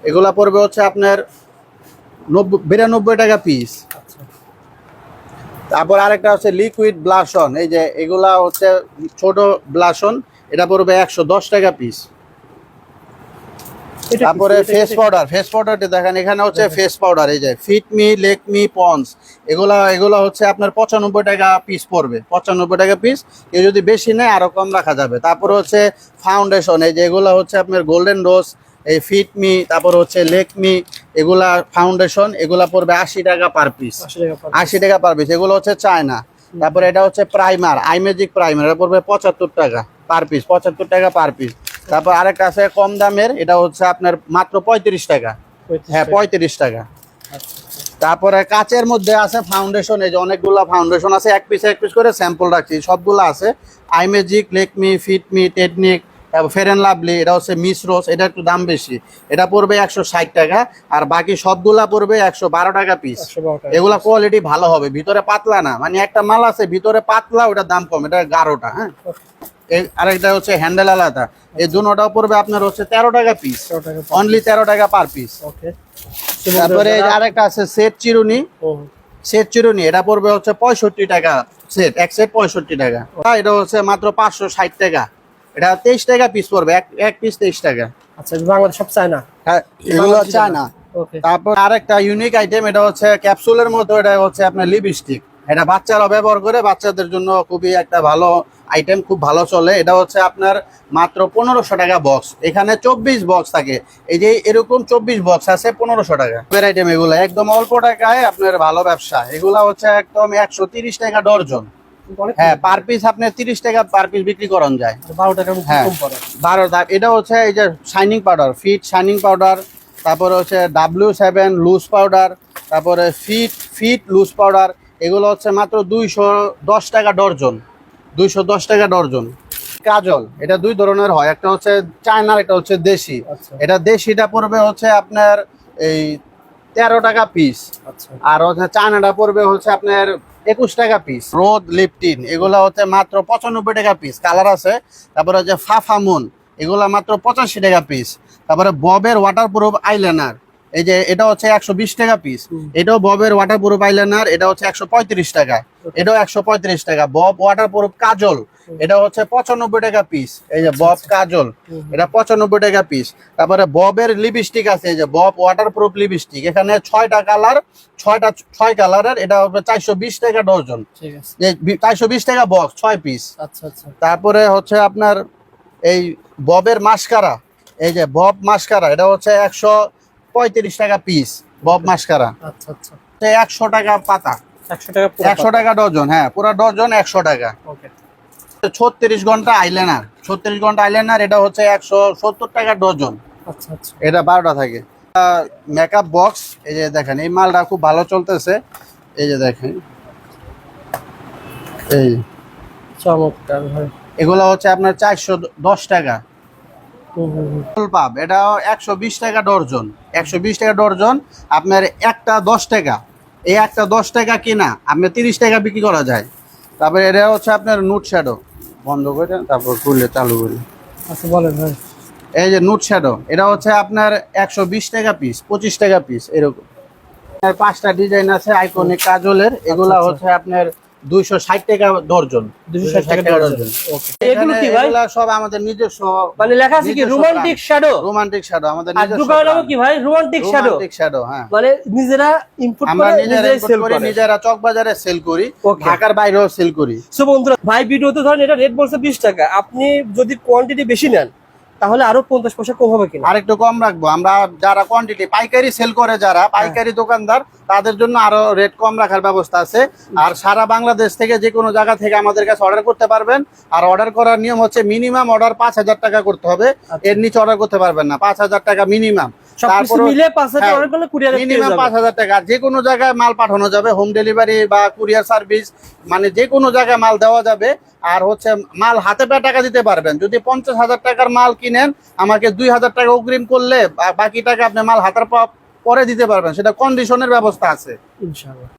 এগুলা পড়বে হচ্ছে আপনার 92 টাকা পিস। তারপর আরেকটা হচ্ছে লিকুইড ব্লাশন, এই যে এগুলা হচ্ছে ছোট ব্লাশন, এটা পড়বে 110 টাকা পিস। তারপরে ফেস পাউডারটি দেখেন, এখানে হচ্ছে ফেস পাউডার, এই যে ফিটমি, লেকমি, পন্স, এগুলা হচ্ছে আপনার 95 টাকা পিস পড়বে, 95 টাকা পিস। কেউ যদি বেশি নেয় আরো কম রাখা যাবে। তারপরে হচ্ছে ফাউন্ডেশন, এই যে এগুলা হচ্ছে আপনার গোল্ডেন রোজ, এই ফিটমি, তারপর হচ্ছে লেকমি, এগুলা ফাউন্ডেশন, এগুলা পড়বে 80 টাকা পার পিস, 80 টাকা পার পিস। এগুলো হচ্ছে চায়না। তারপরে এটা হচ্ছে প্রাইমার, আইমেজিক প্রাইমার, এটা পড়বে 75 টাকা পার পিস, 75 টাকা পার পিস। তারপর আরেকটা আছে কম দামের, এটা হচ্ছে আপনার মাত্র 35 টাকা, হ্যাঁ 35 টাকা। তারপরে কাচের মধ্যে আছে ফাউন্ডেশন, এই যে অনেকগুলো ফাউন্ডেশন আছে, এক পিস করে স্যাম্পল রাখছি, সবগুলো আছে। আইমেজিক, লেকমি, ফিটমি, টেকনিক, তারপর ফেয়ার অ্যান্ড লাভলি, এটা হচ্ছে মিস রোজ, এটা একটু দাম বেশি, এটা পড়বে 160 টাকা। আর বাকি সবগুলা পড়বে 112 টাকা পিস। এগুলা কোয়ালিটি ভালো হবে, ভিতরে পাতলা না, মানে একটা মাল আছে ভিতরে পাতলা, ওটার দাম কম, এটা গাঢ়টা। হ্যাঁ, আরেকটা হচ্ছে হ্যান্ডেল আলাদা, এই দুটোটাও পড়বে আপনার হচ্ছে 13 টাকা পিস, অনলি 13 টাকা পার পিস। তারপরে আরেকটা আছে সেট চিরুনি, এটা পড়বে হচ্ছে 65 টাকা সেট, এক সেট 65 টাকা। এটা হচ্ছে মাত্র 560 টাকা, এটা 23 টাকা পিস পড়বে, এক পিস 23 টাকা। আচ্ছা, বাংলাদেশ সব চায় না, হ্যাঁ এগুলো চায় না। তারপর আরেকটা ইউনিক আইটেম, এটা হচ্ছে ক্যাপসুলের মতো, এটা হচ্ছে আপনার লিপস্টিক, এটা বাচ্চারা ব্যবহার করে, বাচ্চাদের জন্য খুবই একটা ভালো আইটেম, খুব ভালো চলে। এটা হচ্ছে আপনার মাত্র 1500 টাকা বক্স, এখানে 24 বক্স থাকে, এই যে এরকম 24 বক্স আছে 1500 টাকা আইটেম। এগুলো একদম অল্প টাকায় আপনার ভালো ব্যবসা। এগুলা হচ্ছে একদম 130 টাকা ডর্জন, হ্যাঁ পার পিস আপনার 30 টাকা পার পিস বিক্রি করান যায়, 12 টাকা কম পড়ে। 12। এটা হচ্ছে এই যে shining powder, fit shining powder, তারপরে হচ্ছে W7 লুজ পাউডার, তারপরে ফিট লুজ পাউডার, এগুলো হচ্ছে মাত্র 210 টাকা ডর্জন, 210 টাকা ডর্জন। কাজল, এটা দুই ধরনের হয়, একটা হচ্ছে চায়নার, একটা হচ্ছে দেশি। এটা দেশিটা পড়বে হচ্ছে আপনার এই 13 টাকা পিস, আর হচ্ছে চায়নাটা পড়বে হচ্ছে আপনার 21 টাকা পিস। রোদ লিপটিন, এগুলা হচ্ছে মাত্র 95 টাকা পিস, কালার আছে। তারপরে হচ্ছে ফাফামুন, এগুলা মাত্র 85 টাকা পিস। তারপরে ববের ওয়াটারপ্রুফ আইলাইনার, এই যে এটা হচ্ছে 120 টাকা পিস, এটাও ববের ওয়াটারপ্রুফ আইলাইনার, এটা হচ্ছে 135 টাকা, এটাও 135 টাকা। বব ওয়াটারপ্রুফ কাজল, এটা হচ্ছে 95 টাকা পিস, এই যে বব কাজল, এটা 95 টাকা পিস। তারপরে ববের লিপস্টিক আছে, এই যে বব ওয়াটারপ্রুফ লিপস্টিক, এখানে 6টা কালার, 6 কালারের, এটা হবে 420 টাকা ডজন, 420 টাকা বক্স, 6 পিস। তারপরে হচ্ছে আপনার এই ববের মাস্কারা, এই যে বব মাস্কারা, এটা হচ্ছে 135 টাকা পিস, বব মাস্কারা। 100 টাকা পাতা, 100 টাকা ডজন, হ্যাঁ পুরো ডজন 100 টাকা। 36 ঘন্টা আইলাইনার, 36 ঘন্টা আইলাইনার, এটা হচ্ছে 170 টাকা ডজন, এটা 12টা থাকে। মেকআপ বক্স, এই যে দেখেন এই মালটা খুব ভালো চলতেছে, এই যে দেখেন, এই চমৎকার ভাই। এগুলো হচ্ছে আপনার 410 টাকা। পাব, এটা 120 টাকা ডর্জন, 120 টাকা ডর্জন। আপনার একটা 10 টাকা, এই একটা 10 টাকা কিনা আপনার 30 টাকা বিক্রি করা যায়। তারপরে এটা হচ্ছে আপনার নুট শ্যাডো, বন্ধ করে তারপর খুললে চালু করি। আচ্ছা বলেন ভাই। এই যে নুট শ্যাডো, এটা হচ্ছে আপনার 120 টাকা পিস, 25 টাকা পিস, এরকম 5টা ডিজাইন আছে আইকনিক কাজলের, এগুলা হচ্ছে আপনার 260 টাকা ডর্জন, 260 টাকা ডর্জন। এগুলো কি ভাই? এগুলা সব আমাদের নিজস্ব, মানে লেখা আছে কি রোমান্টিক শ্যাডো, রোমান্টিক শ্যাডো আমাদের নিজস্ব। আর দোকানের নাম কি ভাই? রোমান্টিক শ্যাডো, রোমান্টিক শ্যাডো, হ্যাঁ। মানে নিজেরা ইম্পোর্ট করে, নিজেরাই সেল করে, নিজেরা চকবাজারে সেল করি, ঢাকার বাইরেও সেল করি। সো বন্ধুরা, ভাই ভিডিওতে ধরেন এটা রেট বলছে 20 টাকা, আপনি যদি কোয়ান্টিটি বেশি নেন তাহলে আরো 50 পয়সা কম হবে কিনা? আরেকটু কম রাখবো আমরা, যারা কোয়ান্টিটি পাইকারি সেল করে, যারা পাইকারি দোকানদার, তাদের জন্য আরো রেট কম রাখার ব্যবস্থা আছে। আর সারা বাংলাদেশ থেকে যে কোনো জায়গা থেকে আমাদের কাছে অর্ডার করতে পারবেন। আর অর্ডার করার নিয়ম হচ্ছে মিনিমাম অর্ডার 5000 টাকা করতে হবে, এর নিচে অর্ডার করতে পারবেন না, 5000 টাকা মিনিমাম। সবকিছু মিলে 5000 অর্ডার করলে কুরিয়ার মিনিমাম 5000 টাকা, যে কোনো জায়গায় মাল পাঠানো যাবে, হোম ডেলিভারি বা কুরিয়ার সার্ভিস, মানে যে কোনো জায়গায় মাল দেওয়া যাবে। আর হচ্ছে মাল হাতে পায়ে টাকা দিতে পারবেন। যদি 50,000 টাকার মাল কিনেন, আমাকে 2000 টাকা অগ্রিম করলে বাকি টাকা আপনি মাল হাতের পরে দিতে পারবেন, সেটা কন্ডিশনের ব্যবস্থা আছে ইনশাআল্লাহ।